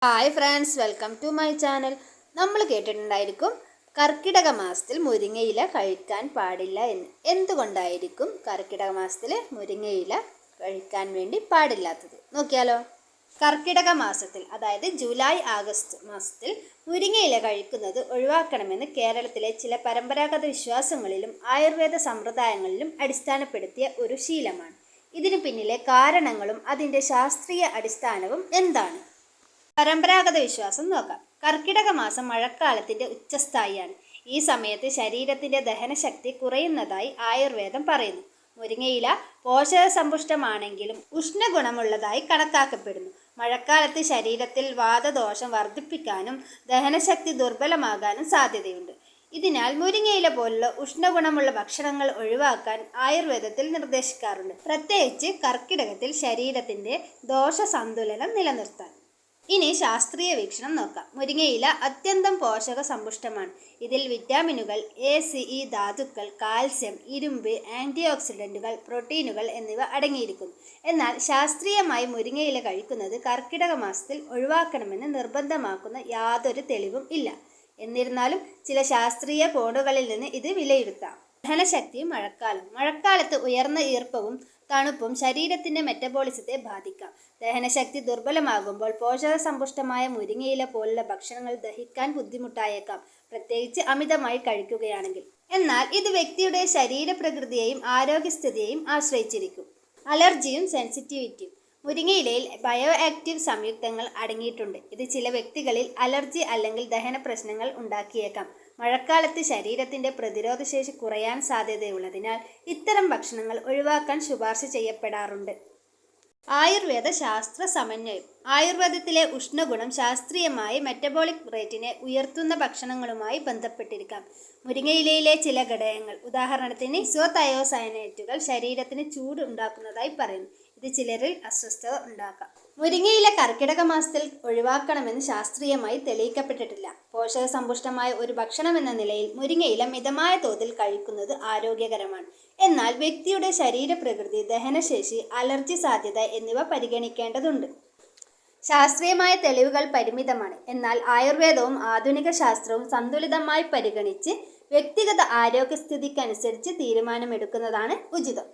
Hi friends, welcome to my channel. നമ്മൾ കേട്ടിട്ടുണ്ടായിരിക്കും കർക്കിടക മാസത്തിൽ മുരിങ്ങയില കഴിക്കാൻ പാടില്ല എന്ന്. എന്തുകൊണ്ടായിരിക്കും കർക്കിടക മാസത്തിൽ മുരിങ്ങയില കഴിക്കാൻ വേണ്ടി പാടില്ലാത്തത്? നോക്കിയാലോ. കർക്കിടക മാസത്തിൽ, അതായത് ജൂലൈ ആഗസ്റ്റ് മാസത്തിൽ മുരിങ്ങയില കഴിക്കുന്നത് ഒഴിവാക്കണമെന്ന് കേരളത്തിലെ ചില പരമ്പരാഗത വിശ്വാസങ്ങളിലും ആയുർവേദ സമ്പ്രദായങ്ങളിലും അടിസ്ഥാനപ്പെടുത്തിയ ഒരു ശീലമാണ്. ഇതിനു പിന്നിലെ കാരണങ്ങളും അതിൻ്റെ ശാസ്ത്രീയ അടിസ്ഥാനവും എന്താണ്? പരമ്പരാഗത വിശ്വാസം നോക്കാം. കർക്കിടക മാസം മഴക്കാലത്തിന്റെ ഉച്ചസ്ഥായിയാണ്. ഈ സമയത്ത് ശരീരത്തിന്റെ ദഹനശക്തി കുറയുന്നതായി ആയുർവേദം പറയുന്നു. മുരിങ്ങയില പോഷകസമ്പുഷ്ടമാണെങ്കിലും ഉഷ്ണഗുണമുള്ളതായി കണക്കാക്കപ്പെടുന്നു. മഴക്കാലത്ത് ശരീരത്തിൽ വാതദോഷം വർദ്ധിപ്പിക്കാനും ദഹനശക്തി ദുർബലമാകാനും സാധ്യതയുണ്ട്. ഇതിനാൽ മുരിങ്ങയില പോലുള്ള ഉഷ്ണഗുണമുള്ള ഭക്ഷണങ്ങൾ ഒഴിവാക്കാൻ ആയുർവേദത്തിൽ നിർദ്ദേശിക്കാറുണ്ട്, പ്രത്യേകിച്ച് കർക്കിടകത്തിൽ ശരീരത്തിന്റെ ദോഷസന്തുലനം നിലനിർത്താൻ. ഇനി ശാസ്ത്രീയ വീക്ഷണം നോക്കാം. മുരിങ്ങയില അത്യന്തം പോഷക സമ്പുഷ്ടമാണ്. ഇതിൽ വിറ്റാമിനുകൾ, എ, സി, ഇ ധാതുക്കൾ, കാൽസ്യം, ഇരുമ്പ്, ആൻറ്റി ഓക്സിഡൻറ്റുകൾ, പ്രോട്ടീനുകൾ എന്നിവ അടങ്ങിയിരിക്കുന്നു. എന്നാൽ ശാസ്ത്രീയമായി മുരിങ്ങയില കഴിക്കുന്നത് കർക്കിടക മാസത്തിൽ ഒഴിവാക്കണമെന്ന് നിർബന്ധമാക്കുന്ന യാതൊരു തെളിവും ഇല്ല. എന്നിരുന്നാലും ചില ശാസ്ത്രീയ കോണുകളിൽ നിന്ന് ഇത് വിലയിരുത്താം. ദഹനശക്തിയും മഴക്കാലത്ത് ഉയർന്ന ഈർപ്പവും തണുപ്പും ശരീരത്തിന്റെ മെറ്റബോളിസത്തെ ബാധിക്കാം. ദഹനശക്തി ദുർബലമാകുമ്പോൾ പോഷകസമ്പുഷ്ടമായ മുരിങ്ങയില പോലുള്ള ഭക്ഷണങ്ങൾ ദഹിക്കാൻ ബുദ്ധിമുട്ടായേക്കാം, പ്രത്യേകിച്ച് അമിതമായി കഴിക്കുകയാണെങ്കിൽ. എന്നാൽ ഇത് വ്യക്തിയുടെ ശരീരപ്രകൃതിയെയും ആരോഗ്യസ്ഥിതിയെയും ആശ്രയിച്ചിരിക്കും. അലർജിയും സെൻസിറ്റിവിറ്റിയും. മുരിങ്ങയിലയിൽ ബയോ ആക്റ്റീവ് സംയുക്തങ്ങൾ അടങ്ങിയിട്ടുണ്ട്. ഇത് ചില വ്യക്തികളിൽ അലർജി അല്ലെങ്കിൽ ദഹന പ്രശ്നങ്ങൾ ഉണ്ടാക്കിയേക്കാം. മഴക്കാലത്ത് ശരീരത്തിന്റെ പ്രതിരോധശേഷി കുറയാൻ സാധ്യതയുള്ളതിനാൽ ഇത്തരം ഭക്ഷണങ്ങൾ ഒഴിവാക്കാൻ ശുപാർശ ചെയ്യപ്പെടാറുണ്ട്. ആയുർവേദ ശാസ്ത്ര സമന്വയം. ആയുർവേദത്തിലെ ഉഷ്ണഗുണം ശാസ്ത്രീയമായി മെറ്റബോളിക് റേറ്റിനെ ഉയർത്തുന്ന ഭക്ഷണങ്ങളുമായി ബന്ധപ്പെട്ടിരിക്കാം. മുരിങ്ങയിലയിലെ ചില ഘടകങ്ങൾ, ഉദാഹരണത്തിന് ഇസോതയോസയനേറ്റുകൾ, ശരീരത്തിന് ചൂട് ഉണ്ടാക്കുന്നതായി പറയുന്നു. ഇത് ചിലരിൽ അസ്വസ്ഥത ഉണ്ടാക്കാം. മുരിങ്ങയില കർക്കിടക മാസത്തിൽ ഒഴിവാക്കണമെന്ന് ശാസ്ത്രീയമായി തെളിയിക്കപ്പെട്ടിട്ടില്ല. പോഷകസമ്പുഷ്ടമായ ഒരു ഭക്ഷണമെന്ന നിലയിൽ മുരിങ്ങയില മിതമായ തോതിൽ കഴിക്കുന്നത് ആരോഗ്യകരമാണ്. എന്നാൽ വ്യക്തിയുടെ ശരീരപ്രകൃതി, ദഹനശേഷി, അലർജി സാധ്യത എന്നിവ പരിഗണിക്കേണ്ടതുണ്ട്. ശാസ്ത്രീയമായ തെളിവുകൾ പരിമിതമാണ്. എന്നാൽ ആയുർവേദവും ആധുനിക ശാസ്ത്രവും സന്തുലിതമായി പരിഗണിച്ച് വ്യക്തിഗത ആരോഗ്യസ്ഥിതിക്കനുസരിച്ച് തീരുമാനമെടുക്കുന്നതാണ് ഉചിതം.